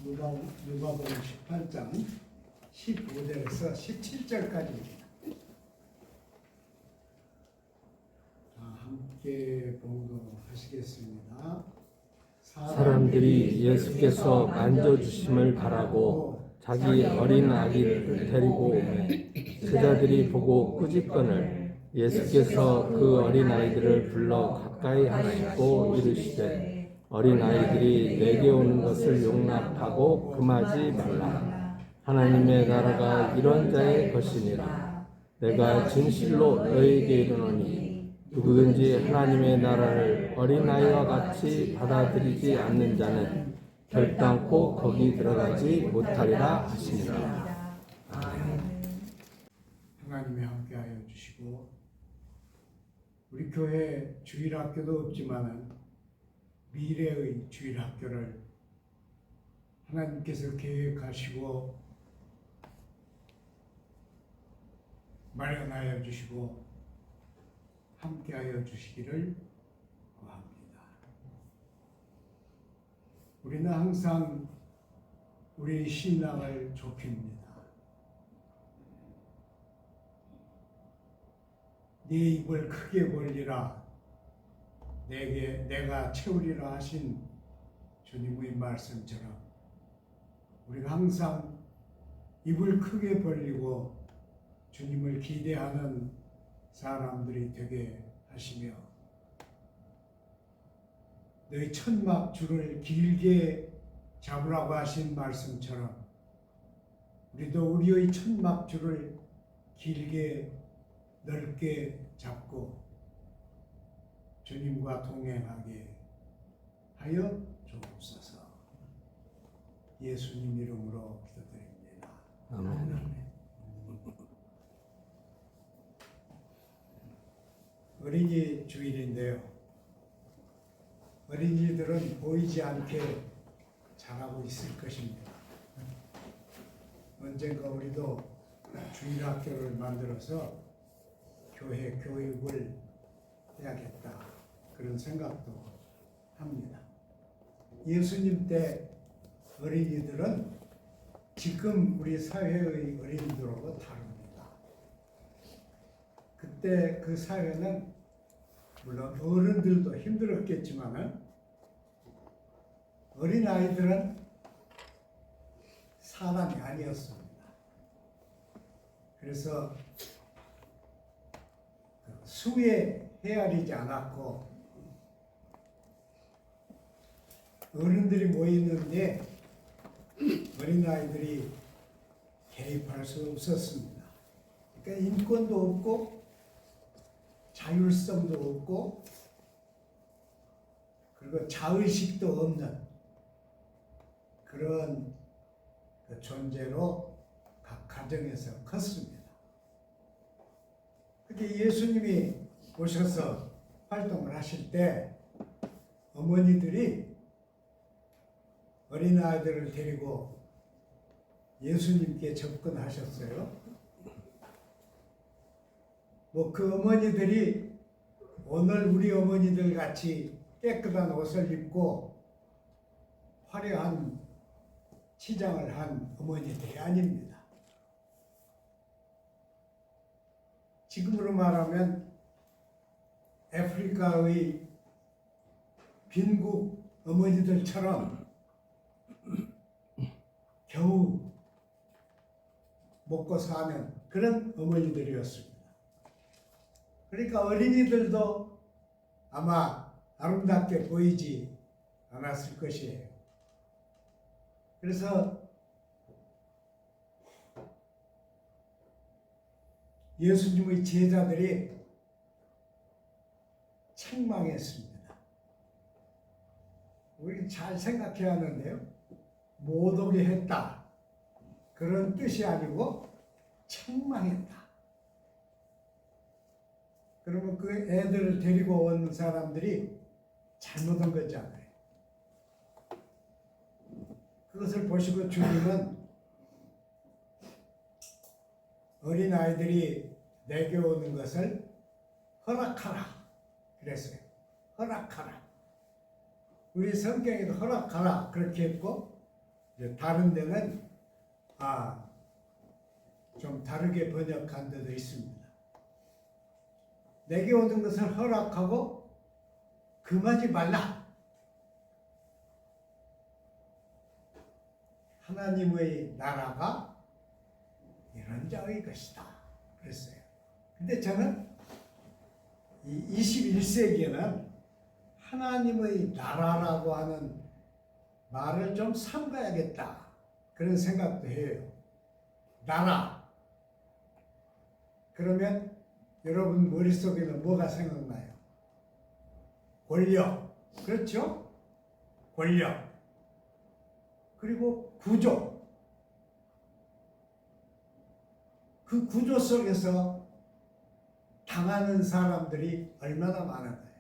누가복음 18장 15절에서 17절까지입니다. 함께 봉독하시겠습니다. 사람들이 예수께서 만져주심을 바라고 자기 어린 아기를 데리고 오매 제자들이 보고 꾸짖거늘 예수께서 그 어린 아이들을 불러 가까이 하시고 이르시되 어린 아이들이 내게 오는 것을 용납하고 금하지 말라. 하나님의 나라가 이런 자의 것이니라. 내가 진실로 너희에게 이르노니 누구든지 하나님의 나라를 어린아이와 같이 받아들이지 않는 자는 결단코 거기 들어가지 못하리라 하시니라. 하나님이 함께하여 주시고 우리 교회 주일학교도 없지만 미래의 주일학교를 하나님께서 계획하시고 마련하여 주시고 함께하여 주시기를 구합니다. 우리는 항상 우리 신앙을 좁힙니다. 네 입을 크게 벌리라 내가 채우리라 하신 주님의 말씀처럼 우리가 항상 입을 크게 벌리고 주님을 기대하는 사람들이 되게 하시며 너희 천막 줄을 길게 잡으라고 하신 말씀처럼 우리도 우리의 천막 줄을 길게 넓게 잡고 주님과 동행하게 하여 주옵소서. 예수님 이름으로 기도드립니다. 아멘. 어린이 주일인데요. 어린이들은 보이지 않게 자라고 있을 것입니다. 언젠가 우리도 주일학교를 만들어서 교회 교육을 해야겠다. 그런 생각도 합니다. 예수님 때 어린이들은 지금 우리 사회의 어린이들하고 다릅니다. 그때 그 사회는 물론 어른들도 힘들었겠지만 어린아이들은 사람이 아니었습니다. 그래서 수에 헤아리지 않았고 어른들이 모이는데 어린아이들이 개입할 수 없었습니다. 그러니까 인권도 없고 자율성도 없고 그리고 자의식도 없는 그런 존재로 각 가정에서 컸습니다. 그렇게 예수님이 오셔서 활동을 하실 때 어머니들이 어린아이들을 데리고 예수님께 접근하셨어요. 그 어머니들이 오늘 우리 어머니들 같이 깨끗한 옷을 입고 화려한 치장을 한 어머니들이 아닙니다. 지금으로 말하면 아프리카의 빈국 어머니들처럼 겨우 먹고 사는 그런 어머니들이었습니다. 그러니까 어린이들도 아마 아름답게 보이지 않았을 것이에요. 그래서 예수님의 제자들이 책망했습니다. 우리 잘 생각해야 하는데요. 못 오게 했다. 그런 뜻이 아니고 책망했다. 그러면 그 애들을 데리고 온 사람들이 잘못한 거잖아요. 그것을 보시고 주님은 어린아이들이 내게 오는 것을 허락하라 그랬어요. 허락하라. 우리 성경에도 허락하라 그렇게 했고 이제 다른 데는 좀 다르게 번역한 데도 있습니다. 내게 오는 것을 허락하고 금하지 말라. 하나님의 나라가 이런 자의 것이다. 그랬어요. 근데 저는 이 21세기에는 하나님의 나라라고 하는 말을 좀 삼가야겠다. 그런 생각도 해요. 나라. 그러면 여러분 머릿속에는 뭐가 생각나요? 권력. 그렇죠? 권력. 그리고 구조. 그 구조 속에서 당하는 사람들이 얼마나 많은가요?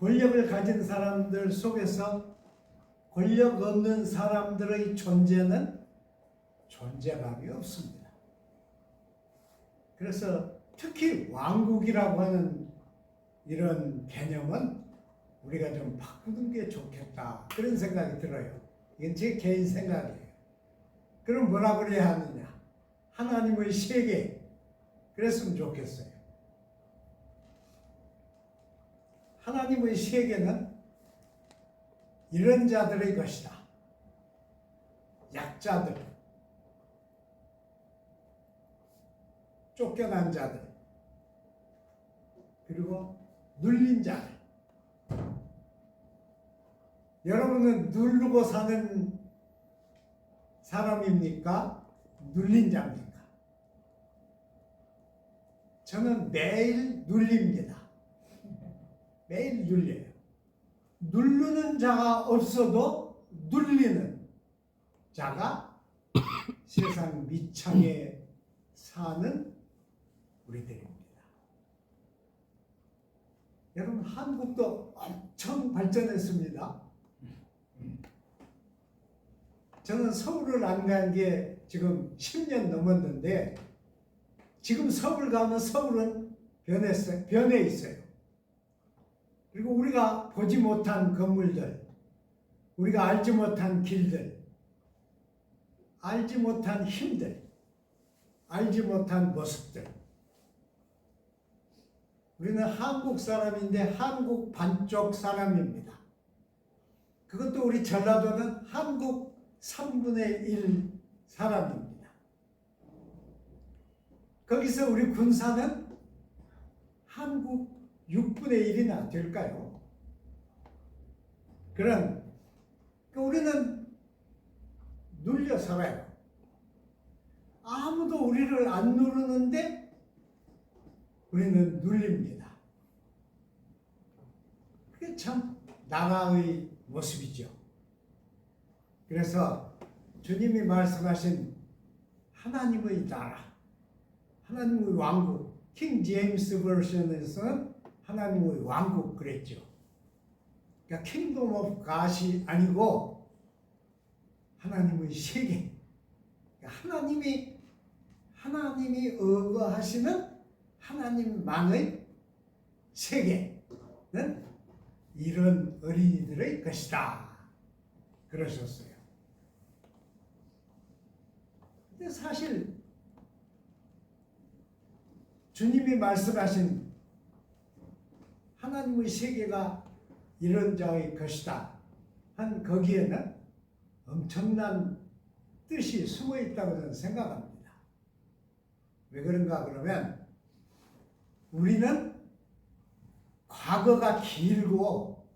권력을 가진 사람들 속에서 권력 없는 사람들의 존재는 존재감이 없습니다. 그래서 특히 왕국이라고 하는 이런 개념은 우리가 좀 바꾸는 게 좋겠다. 그런 생각이 들어요. 이건 제 개인 생각이에요. 그럼 뭐라 그래야 하느냐? 하나님의 세계. 그랬으면 좋겠어요. 하나님의 세계는 이런 자들의 것이다. 약자들, 쫓겨난 자들, 그리고 눌린 자들. 여러분은 누르고 사는 사람입니까? 눌린 자입니까? 저는 매일 눌립니다. 매일 눌려요. 누르는 자가 없어도 눌리는 자가 세상 밑창에 사는 우리들입니다. 여러분, 한국도 엄청 발전했습니다. 저는 서울을 안 간 게 지금 10년 넘었는데 지금 서울 가면 서울은 변해 있어요. 그리고 우리가 보지 못한 건물들, 우리가 알지 못한 길들, 알지 못한 힘들, 알지 못한 모습들. 우리는 한국 사람인데 한국 반쪽 사람입니다. 그것도 우리 전라도는 한국 3분의 1 사람입니다. 거기서 우리 군사는 한국 6분의 1이나 될까요? 우리는 눌려 살아요. 아무도 우리를 안 누르는데 우리는 눌립니다. 그게 참 나라의 모습이죠. 그래서 주님이 말씀하신 하나님의 나라, 하나님의 왕국, 킹 제임스 버전에서는 하나님의 왕국 그랬죠. 그러니까 킹덤 오브 갓이 아니고 하나님의 세계. 그러니까 하나님이 의거하시는 하나님만의 세계는 이런 어린이들의 것이다. 그러셨어요. 근데 사실 주님이 말씀하신 하나님의 세계가 이런 자의 것이다 한 거기에는 엄청난 뜻이 숨어 있다고 저는 생각합니다. 왜 그런가 그러면 우리는 과거가 길고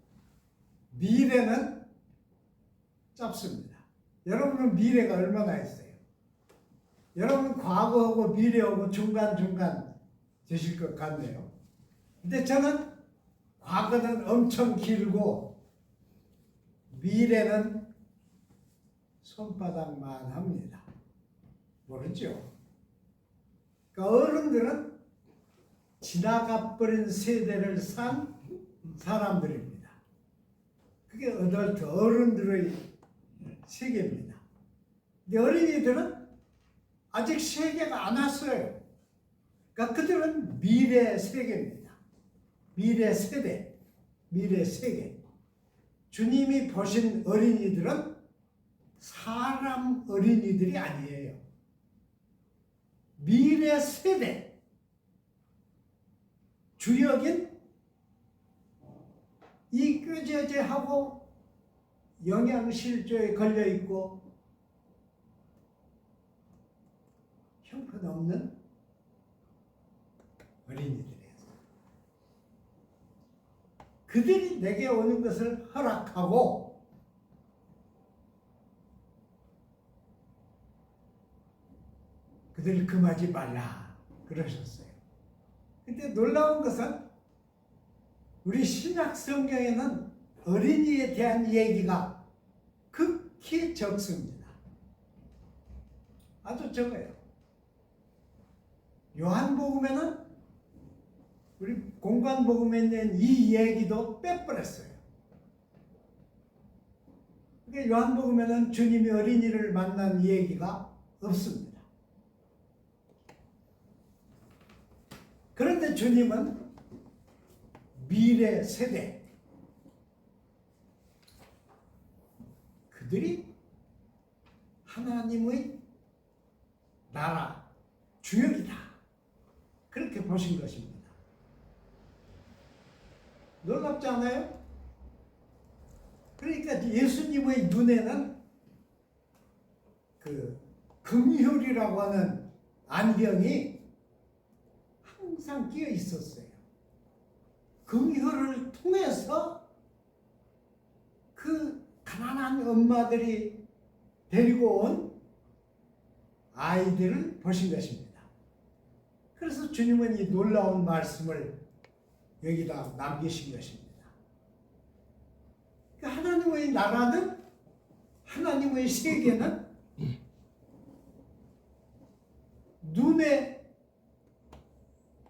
미래는 짧습니다. 여러분은 미래가 얼마나 있어요? 여러분은 과거하고 미래하고 중간중간 되실 것 같네요. 근데 저는 과거는 엄청 길고 미래는 손바닥만 합니다. 모르죠? 그러니까 어른들은 지나가버린 세대를 산 사람들입니다. 그게 어덜트 어른들의 세계입니다. 근데 어린이들은 아직 세계가 안 왔어요. 그러니까 그들은 미래 세계입니다. 미래 세대, 미래 세계. 주님이 보신 어린이들은 사람 어린이들이 아니에요. 미래 세대, 주역인 이 꾀죄죄하고 영양실조에 걸려있고 형편없는 어린이들이에요. 그들이 내게 오는 것을 허락하고 그들을 금하지 말라 그러셨어요. 근데 놀라운 것은 우리 신약 성경에는 어린이에 대한 얘기가 극히 적습니다. 아주 적어요. 요한복음에는 우리 공관복음에 있는 이 얘기도 빼버렸어요. 그러니까 요한복음에는 주님이 어린이를 만난 얘기가 없습니다. 그런데 주님은 미래 세대, 그들이 하나님의 나라 주역이다, 그렇게 보신 것입니다. 놀랍지 않아요? 그러니까 예수님의 눈에는 그 긍휼이라고 하는 안경이 항상 끼어 있었어요. 긍휼을 통해서 그 가난한 엄마들이 데리고 온 아이들을 보신 것입니다. 그래서 주님은 이 놀라운 말씀을 여기다 남기신 것입니다. 하나님의 나라는, 하나님의 세계는 눈에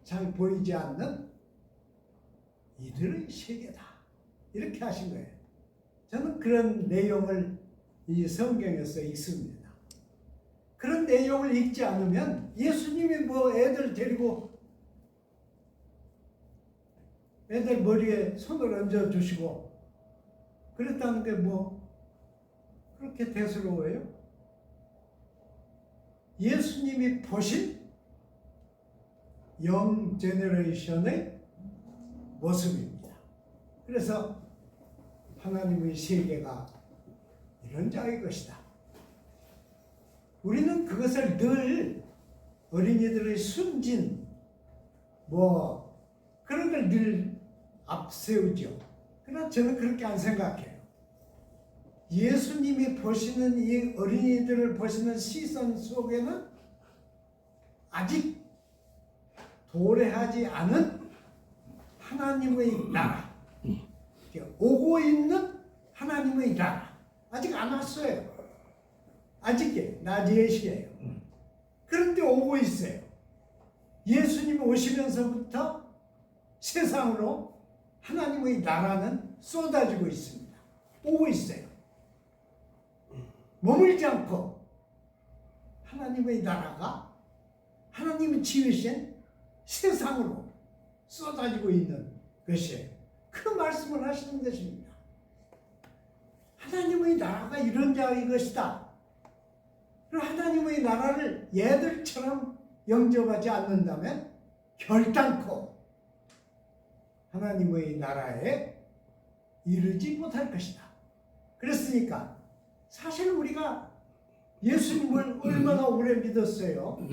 잘 보이지 않는 이들의 세계다, 이렇게 하신 거예요. 저는 그런 내용을 이 성경에서 읽습니다. 그런 내용을 읽지 않으면 예수님이 뭐 애들 데리고 애들 머리에 손을 얹어 주시고 그랬다는 게 뭐 그렇게 대수로워요? 예수님이 보신 영 제너레이션의 모습입니다. 그래서 하나님의 세계가 이런 자의 것이다. 우리는 그것을 늘 어린이들의 순진 뭐 그런 걸 늘 앞세우죠. 그러나 저는 그렇게 안 생각해요. 예수님이 보시는 이 어린이들을 보시는 시선 속에는 아직 도래하지 않은 하나님의 나라, 오고 있는 하나님의 나라, 아직 안 왔어요. 아직 나지에시예요. 그런데 오고 있어요. 예수님이 오시면서부터 세상으로 하나님의 나라는 쏟아지고 있습니다. 오고 있어요. 머물지 않고 하나님의 나라가 하나님이 지으신 세상으로 쏟아지고 있는 것이에요. 그 말씀을 하시는 것입니다. 하나님의 나라가 이런 자의 것이다. 그리고 하나님의 나라를 얘들처럼 영접하지 않는다면 결단코 하나님의 나라에 이르지 못할 것이다. 그랬으니까 사실 우리가 예수님을 얼마나 오래 믿었어요.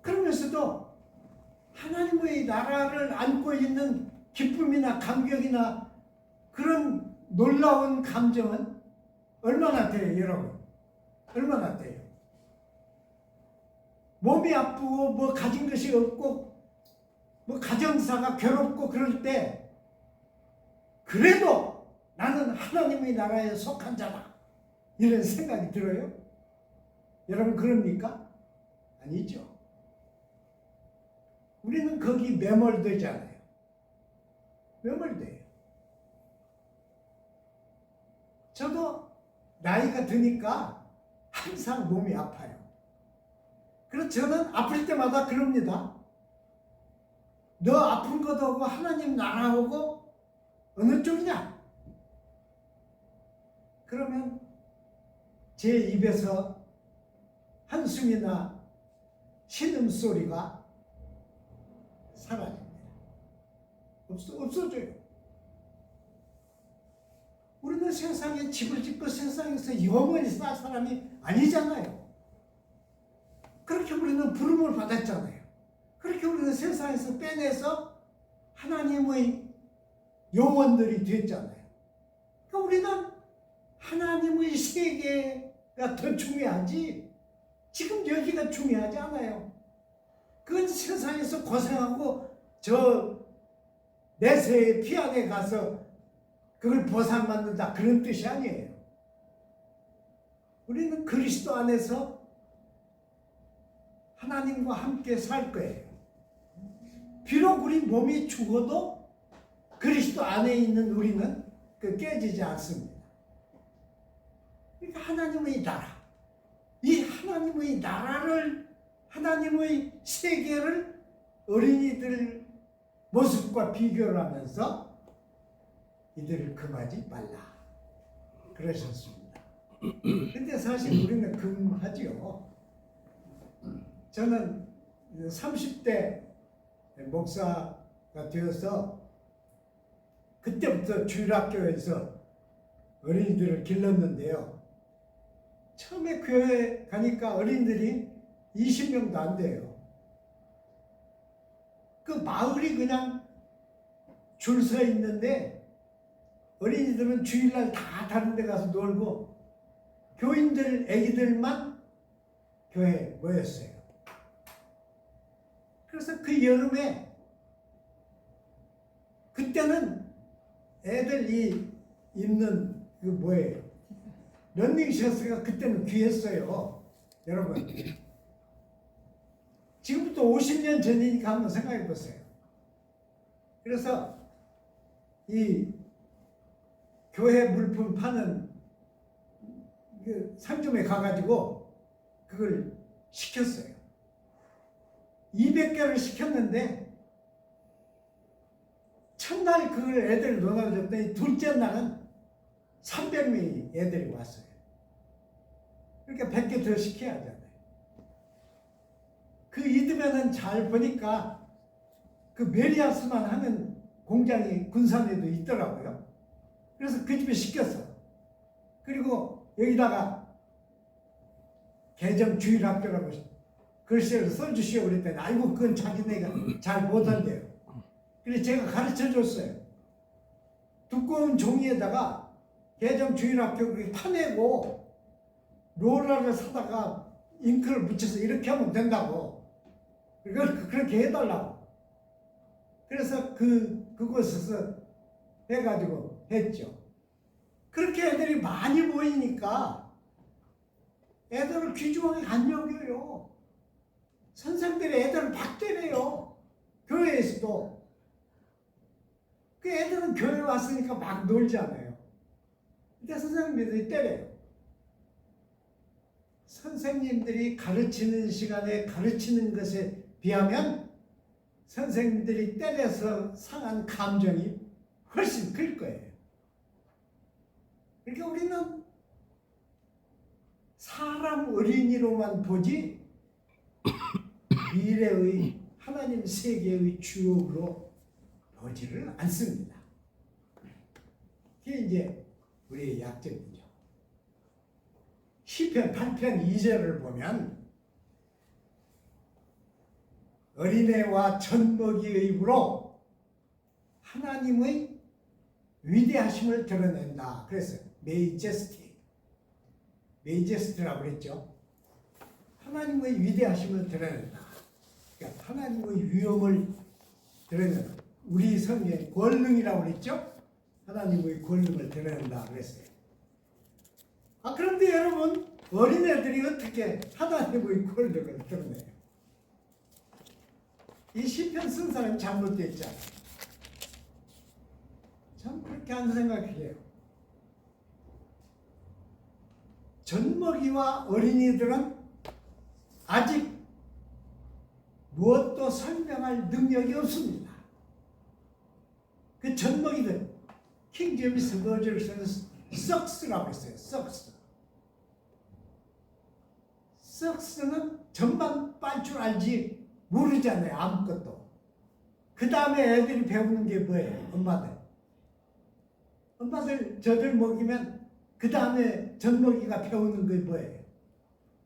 그러면서도 하나님의 나라를 안고 있는 기쁨이나 감격이나 그런 놀라운 감정은 얼마나 돼요, 여러분? 얼마나 돼요? 몸이 아프고 뭐 가진 것이 없고 뭐 가정사가 괴롭고 그럴 때 그래도 나는 하나님의 나라에 속한 자다, 이런 생각이 들어요? 여러분 그럽니까? 아니죠. 우리는 거기 매몰되잖아요. 매몰돼요. 저도 나이가 드니까 항상 몸이 아파요. 그래서 저는 아플 때마다 그럽니다. 너 아픈 것하고 하나님 나라하고 어느 쪽이냐? 그러면 제 입에서 한숨이나 신음소리가 사라집니다. 없어져요. 우리는 세상에 집을 짓고 세상에서 영원히 살 사람이 아니잖아요. 그렇게 우리는 부름을 받았잖아요. 그렇게 우리는 세상에서 빼내서 하나님의 영혼들이 됐잖아요. 그러니까 우리는 하나님의 세계가 더 중요하지 지금 여기가 중요하지 않아요. 그건 세상에서 고생하고 저 내세의 피 안에 가서 그걸 보상받는다 그런 뜻이 아니에요. 우리는 그리스도 안에서 하나님과 함께 살 거예요. 비록 우리 몸이 죽어도 그리스도 안에 있는 우리는 깨지지 않습니다. 그러니까 하나님의 나라, 이 하나님의 나라를, 하나님의 세계를 어린이들 모습과 비교를 하면서 이들을 금하지 말라 그러셨습니다. 근데 사실 우리는 금하지요. 저는 30대 목사가 되어서 그때부터 주일학교에서 어린이들을 길렀는데요. 처음에 교회 가니까 어린이들이 20명도 안 돼요. 그 마을이 그냥 줄 서 있는데 어린이들은 주일날 다 다른 데 가서 놀고 교인들, 애기들만 교회에 모였어요. 그래서 그 여름에 그때는 애들이 입는 그 뭐예요? 런닝셔츠가 그때는 귀했어요. 여러분 지금부터 50년 전이니까 한번 생각해 보세요. 그래서 이 교회 물품 파는 그 상점에 가가지고 그걸 시켰어요. 200개를 시켰는데 첫날 그걸 애들 놀아줬더니 둘째 날은 300명이 애들이 왔어요. 그러니까 100개 더 시켜야 하잖아요. 그 이듬해는 잘 보니까 그 메리아스만 하는 공장이 군산에도 있더라고요. 그래서 그 집에 시켰어. 그리고 여기다가 개정 주일학교라고 글씨를 써주시오 그랬더니 아이고 그건 자기네가 잘 못한대요. 그래서 제가 가르쳐 줬어요. 두꺼운 종이에다가 개정 주일학교 파내고 롤러를 사다가 잉크를 묻혀서 이렇게 하면 된다고. 그렇게 해달라고. 그래서 그곳에서 해가지고 했죠. 그렇게 애들이 많이 모이니까 애들을 귀중하게 안 여겨요. 선생들이 애들을 막 때려요. 교회에서도. 그 애들은 교회 왔으니까 막 놀잖아요. 근데 선생님들이 때려요. 선생님들이 가르치는 시간에 가르치는 것에 비하면 선생님들이 때려서 상한 감정이 훨씬 클 거예요. 그러니까 우리는 사람 어린이로만 보지 미래의 하나님 세계의 주역으로 보지를 않습니다. 그게 이제 우리의 약점이죠. 시편 8편 2절을 보면 어린애와 젖먹이의 입으로 하나님의 위대하심을 드러낸다. 그래서 메이제스티라고 그랬죠. 하나님의 위대하심을 드러낸다. 그러니까 하나님의 위엄을 드러낸다. 우리 성경에 권능이라고 그랬죠. 하나님의 권능을 드러낸다 그랬어요. 그런데 여러분 어린애들이 어떻게 하나님의 권능을 드러내요? 이 시편 쓴 사람이 잘못되어 있잖아요. 참 그렇게 안 생각해요. 젖먹이와 어린이들은 아직 무엇도 설명할 능력이 없습니다. 그 젖먹이들, 킹 제임스 버전을 썩스라고 했어요. 썩스. 썩스는 전반 빨 줄 알지 모르잖아요. 아무것도. 그 다음에 애들이 배우는 게 뭐예요? 엄마들 젖을 먹이면 그 다음에 젖먹이가 배우는 게 뭐예요?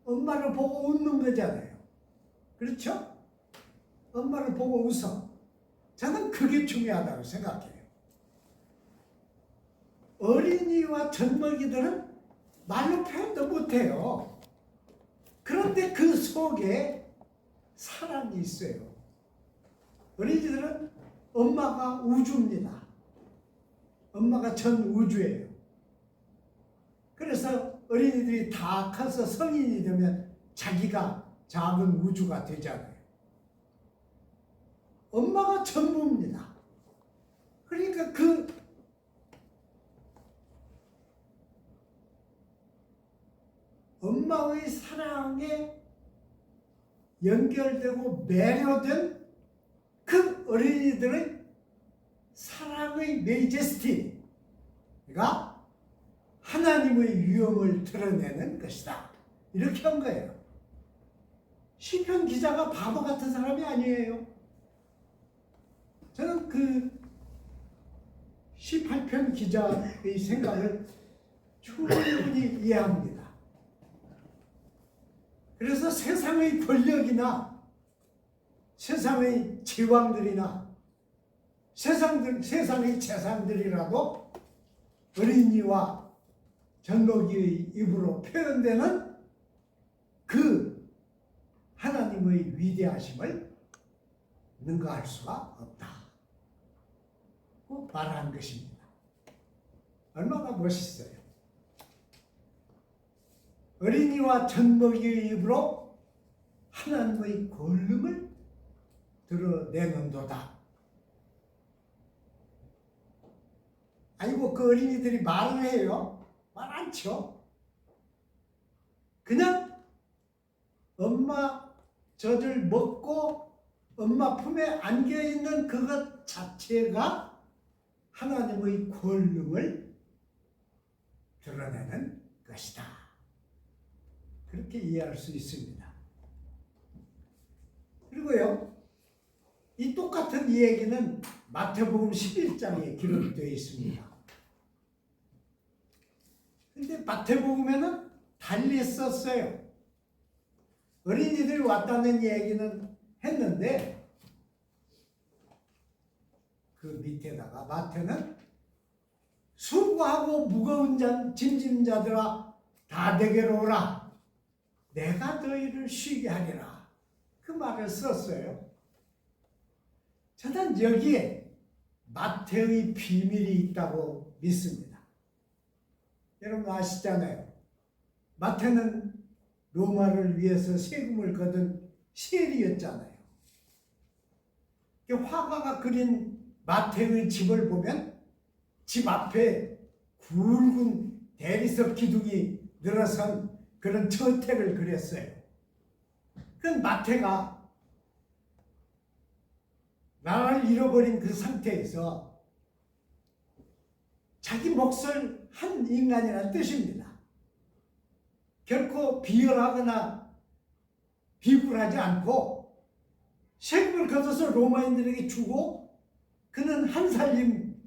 엄마를 보고 웃는 거잖아요. 그렇죠? 엄마를 보고 웃어. 저는 그게 중요하다고 생각해요. 어린이와 젖먹이들은 말로 표현도 못해요. 그런데 그 속에 사랑이 있어요. 어린이들은 엄마가 우주입니다. 엄마가 전 우주예요. 그래서 어린이들이 다 커서 성인이 되면 자기가 작은 우주가 되잖아요. 엄마가 전부입니다. 그러니까 그 엄마의 사랑에 연결되고 매료된 그 어린이들의 사랑의 메이제스티가 하나님의 위엄을 드러내는 것이다. 이렇게 한 거예요. 시편 기자가 바보 같은 사람이 아니에요. 저는 그 18편 기자의 생각을 충분히 이해합니다. 그래서 세상의 권력이나 세상의 제왕들이나 세상의 재산들이라도 어린이와 젖먹이의 입으로 표현되는 그 하나님의 위대하심을 능가할 수가 없다. 말한 것입니다. 얼마나 멋있어요. 어린이와 젖먹이의 입으로 하나님의 권능을 드러내는도다. 아이고 그 어린이들이 말을 해요? 말 안 쳐. 그냥 엄마 젖을 먹고 엄마 품에 안겨있는 그것 자체가 하나님의 권능을 드러내는 것이다. 그렇게 이해할 수 있습니다. 그리고요, 이 똑같은 이야기는 마태복음 11장에 기록되어 있습니다. 근데 마태복음에는 달리 썼어요. 어린이들이 왔다는 얘기는 했는데 그 밑에다가 마태는 수고하고 무거운 짐진 자들아 다 내게로 오라. 내가 너희를 쉬게 하리라. 그 말을 썼어요. 저는 여기에 마태의 비밀이 있다고 믿습니다. 여러분 아시잖아요. 마태는 로마를 위해서 세금을 거둔 세리였잖아요. 화가가 그린 마태의 집을 보면 집 앞에 굵은 대리석 기둥이 늘어선 그런 저택을 그렸어요. 그 마태가 나라를 잃어버린 그 상태에서 자기 몫을 한 인간이라는 뜻입니다. 결코 비열하거나 비굴하지 않고 세금을 걷어서 로마인들에게 주고 그는 한 살림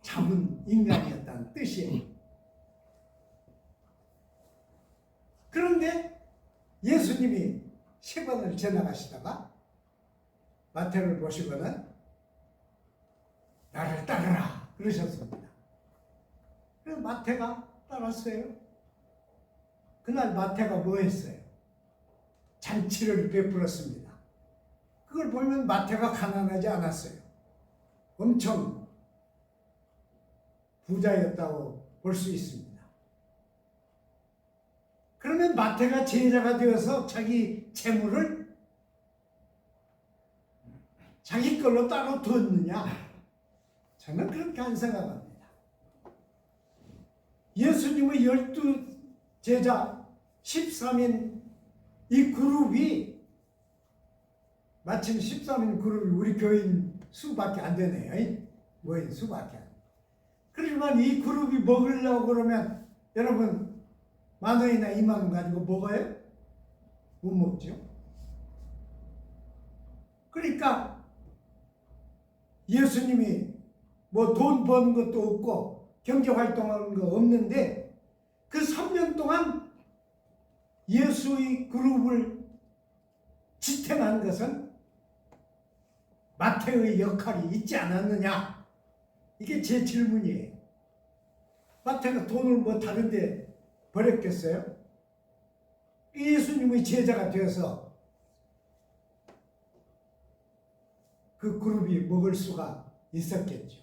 잡은 인간이었다는 뜻이에요. 그런데 예수님이 세관을 지나가시다가 마태를 보시고는 나를 따르라 그러셨습니다. 그래서 마태가 따랐어요. 그날 마태가 뭐 했어요? 잔치를 베풀었습니다. 그걸 보면 마태가 가난하지 않았어요. 엄청 부자였다고 볼 수 있습니다. 그러면 마태가 제자가 되어서 자기 재물을 자기 걸로 따로 뒀느냐? 저는 그렇게 안 생각합니다. 예수님의 12 제자 13인 이 그룹이 마침 13인 그룹이 우리 교인 수밖에 안 되네요. 모인 수밖에 안 돼요. 그렇지만 이 그룹이 먹으려고 그러면 여러분 10,000원이나 20,000원 가지고 먹어요? 못 먹죠. 그러니까 예수님이 뭐 돈 버는 것도 없고 경제 활동하는 거 없는데 그 3년 동안 예수의 그룹을 지탱한 것은 마태의 역할이 있지 않았느냐? 이게 제 질문이에요. 마태가 돈을 뭐 다른데 버렸겠어요? 예수님의 제자가 되어서 그 그룹이 먹을 수가 있었겠죠.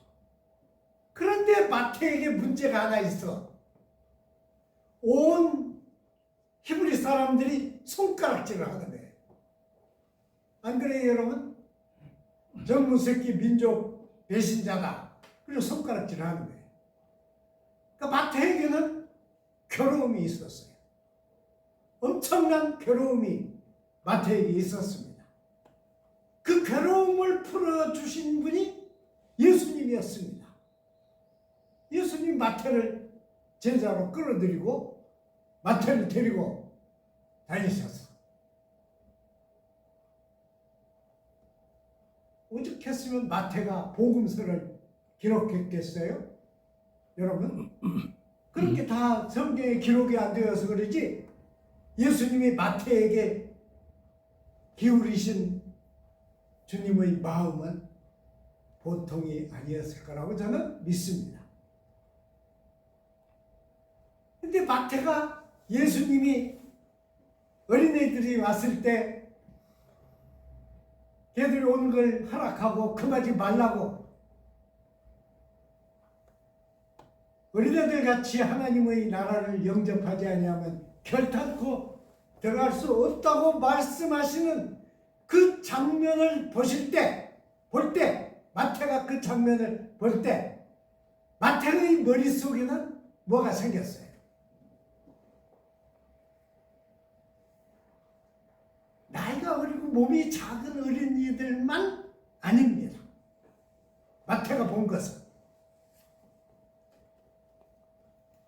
그런데 마태에게 문제가 하나 있어. 온 히브리 사람들이 손가락질을 하는 거예요. 안 그래요, 여러분? 젊은 새끼 민족 배신자다. 그리고 손가락질을 하는 거예요. 그러니까 마태에게는 괴로움이 있었어요. 엄청난 괴로움이 마태에게 있었습니다. 그 괴로움을 풀어주신 분이 예수님이었습니다. 예수님 마태를 제자로 끌어들이고 마태를 데리고 다니셨어. 오죽했으면 마태가 복음서를 기록했겠어요? 여러분? 그렇게 다 성경에 기록이 안 되어서 그러지 예수님이 마태에게 기울이신 주님의 마음은 보통이 아니었을 거라고 저는 믿습니다. 근데 마태가 예수님이 어린애들이 왔을 때 걔들이 오는 걸 허락하고 금하지 말라고 어린애들 같이 하나님의 나라를 영접하지 아니하면 결탄코 들어갈 수 없다고 말씀하시는 그 장면을 볼 때 마태가 그 장면을 볼 때 마태의 머릿속에는 뭐가 생겼어요? 나이가 어리고 몸이 작은 어린이들만 아닙니다. 마태가 본 것은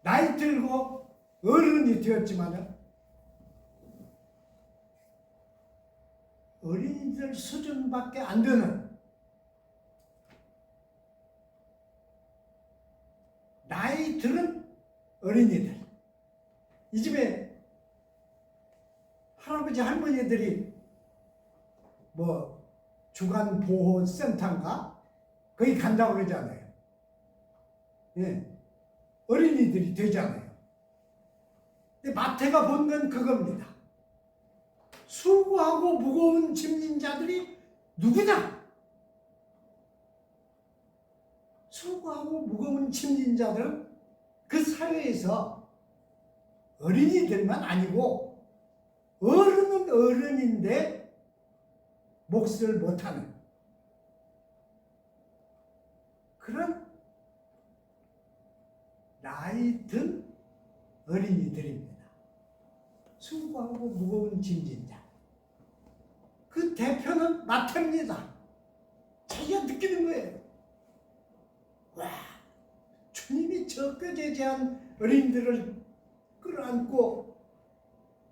나이 들고 어른이 되었지만 어린이들 수준밖에 안 되는 나이 들은 어린이들, 이 집에 할아버지 할머니들이 뭐 주간보호센터인가 거기 간다고 그러잖아요. 예, 어린이들이 되잖아요. 근데 마태가 본 건 그겁니다. 수고하고 무거운 짐진 자들이 누구냐? 수고하고 무거운 짐진 자들은 그 사회에서 어린이들만 아니고 어른은 어른인데 몫을 못하는 그런 나이 든 어린이들입니다. 수고하고 무거운 짐진 자. 그 대표는 마태입니다. 자기가 느끼는 거예요. 와, 주님이 저 꾀죄죄한 어린이들을 끌어안고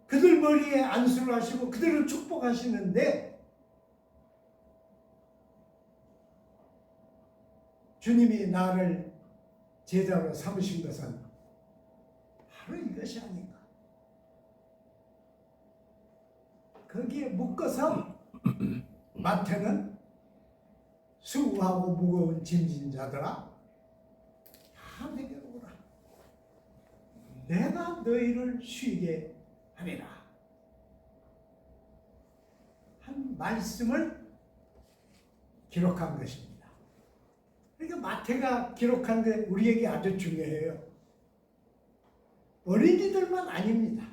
그들 머리에 안수를 하시고 그들을 축복하시는데 주님이 나를 제자로 삼으신 것은 바로 이것이 아닌가. 거기에 묶어서 마태는 수고하고 무거운 짐진 자들아 다 내게로 오라. 내가 너희를 쉬게 하리라. 한 말씀을 기록한 것입니다. 그러니까 마태가 기록한 게 우리에게 아주 중요해요. 어린이들만 아닙니다.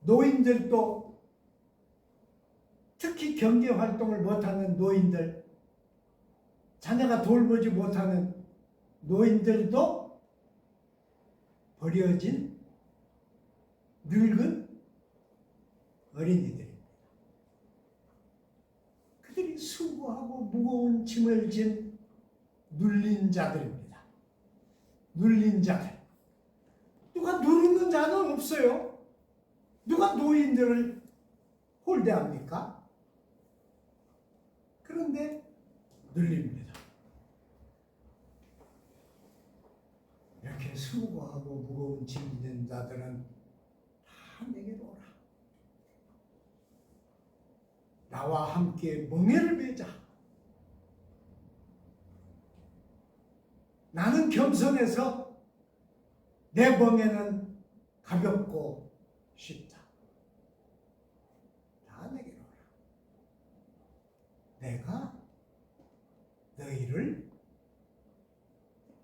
노인들도, 특히 경제활동을 못하는 노인들, 자녀가 돌보지 못하는 노인들도 버려진 늙은 어린이들입니다. 그들이 수고하고 무거운 무거운 짐을 진 눌린 자들입니다. 눌린 자들. 누가 누르는 자는 없어요. 누가 노인들을 홀대합니까? 그런데 눌립니다. 이렇게 수고하고 무거운 짐 있는 자들은 다 내게로 오라. 나와 함께 멍에를 매자. 나는 겸손해서 내 멍에는 가볍고 쉽다. 다 내게로 오라. 내가 너희를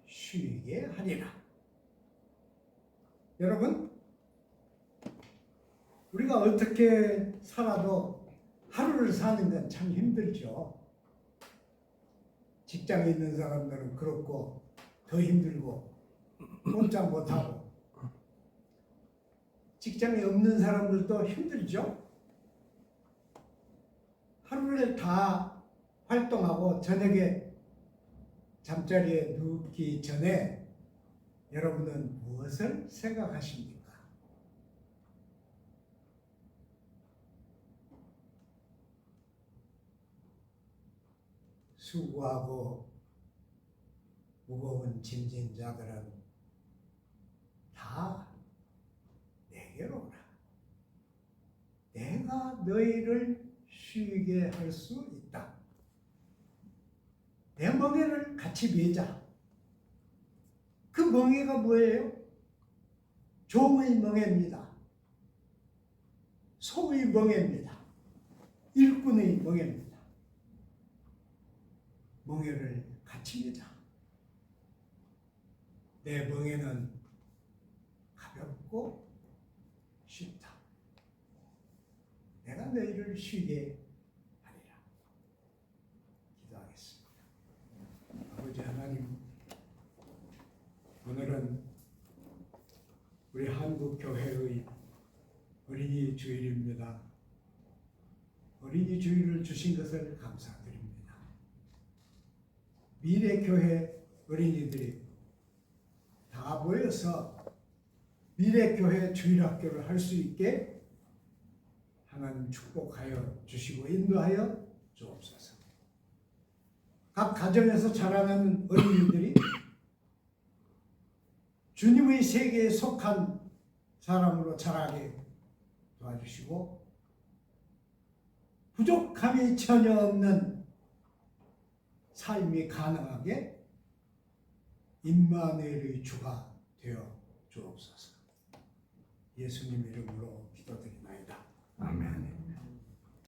쉬게 하리라. 여러분, 우리가 어떻게 살아도 하루를 사는 건 참 힘들죠. 직장에 있는 사람들은 그렇고 더 힘들고 꼼짝 못하고, 직장에 없는 사람들도 힘들죠. 하루를 다 활동하고 저녁에 잠자리에 눕기 전에 여러분은 무엇을 생각하십니까? 수고하고 무거운 짐진 자들은 다 내게로 오라. 내가 너희를 쉬게 할 수 있다. 내 멍에를 같이 매자. 그 멍에가 뭐예요? 종의 멍에입니다. 소의 멍에입니다. 일꾼의 멍에입니다. 멍에를 같이 매자. 내 멍에는 가볍고 쉽다. 내가 너희를 쉬게 하리라. 기도하겠습니다. 아버지 하나님, 오늘은 우리 한국교회의 어린이 주일입니다. 어린이 주일을 주신 것을 감사드립니다. 미래교회 어린이들이 다 모여서 미래교회 주일학교를 할 수 있게 하나님 축복하여 주시고 인도하여 주옵소서. 각 가정에서 자라는 어린이들이 주님의 세계에 속한 사람으로 자라게 도와주시고, 부족함이 전혀 없는 삶이 가능하게 임마누엘의 주가 되어 주옵소서. 예수님 이름으로